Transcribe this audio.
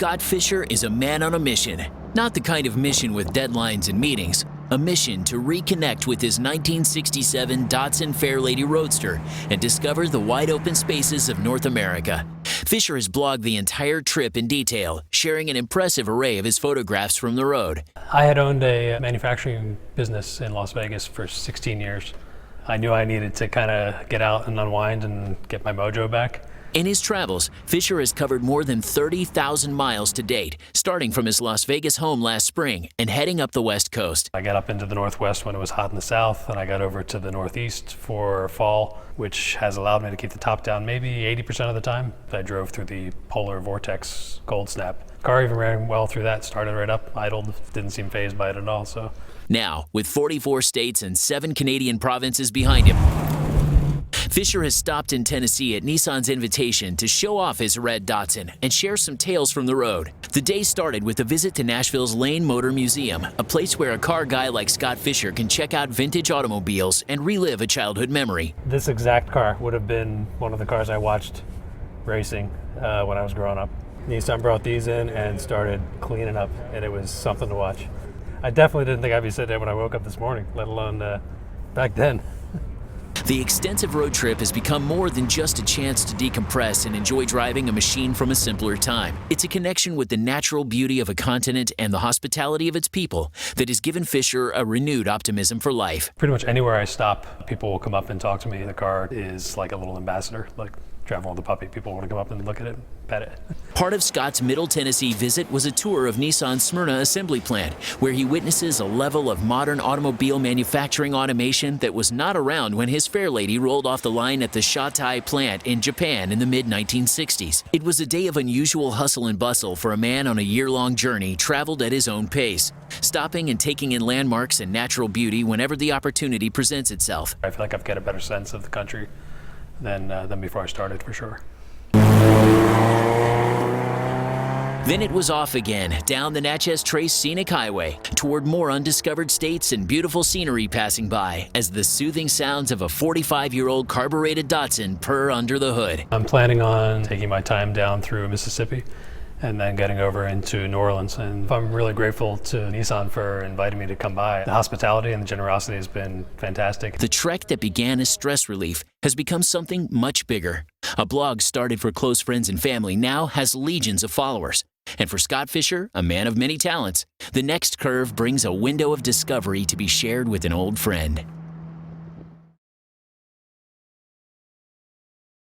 Scott Fisher is a man on a mission. Not the kind of mission with deadlines and meetings. A mission to reconnect with his 1967 Datsun Fairlady Roadster and discover the wide-open spaces of North America. Fisher has blogged the entire trip in detail, sharing an impressive array of his photographs from the road. I had owned a manufacturing business in Las Vegas for 16 years. I knew I needed to kind of get out and unwind and get my mojo back. In his travels, Fisher has covered more than 30,000 miles to date, starting from his Las Vegas home last spring and heading up the West Coast. I got up into the Northwest when it was hot in the South, and I got over to the Northeast for fall, which has allowed me to keep the top down maybe 80% of the time. I drove through the polar vortex cold snap. The car even ran well through that, started right up, idled, didn't seem fazed by it at all. Now, with 44 states and 7 Canadian provinces behind him, Fisher has stopped in Tennessee at Nissan's invitation to show off his red Datsun and share some tales from the road. The day started with a visit to Nashville's Lane Motor Museum, a place where a car guy like Scott Fisher can check out vintage automobiles and relive a childhood memory. This exact car would have been one of the cars I watched racing when I was growing up. Nissan brought these in and started cleaning up, and it was something to watch. I definitely didn't think I'd be sitting there when I woke up this morning, let alone back then. The extensive road trip has become more than just a chance to decompress and enjoy driving a machine from a simpler time. It's a connection with the natural beauty of a continent and the hospitality of its people that has given Fisher a renewed optimism for life. Pretty much anywhere I stop, people will come up and talk to me. The car is like a little ambassador, like traveling with a puppy. People want to come up and look at it, pet it. Part of Scott's Middle Tennessee visit was a tour of Nissan's Smyrna assembly plant, where he witnesses a level of modern automobile manufacturing automation that was not around when his Fairlady rolled off the line at the Shatai plant in Japan in the mid-1960s. It was a day of unusual hustle and bustle for a man on a year-long journey traveled at his own pace, stopping and taking in landmarks and natural beauty whenever the opportunity presents itself. I feel like I've got a better sense of the country than before I started, for sure. Then it was off again, down the Natchez Trace Scenic Highway, toward more undiscovered states and beautiful scenery passing by, as the soothing sounds of a 45-year-old carbureted Datsun purr under the hood. I'm planning on taking my time down through Mississippi and then getting over into New Orleans. And I'm really grateful to Nissan for inviting me to come by. The hospitality and the generosity has been fantastic. The trek that began as stress relief has become something much bigger. A blog started for close friends and family now has legions of followers. And for Scott Fisher, a man of many talents, the next curve brings a window of discovery to be shared with an old friend.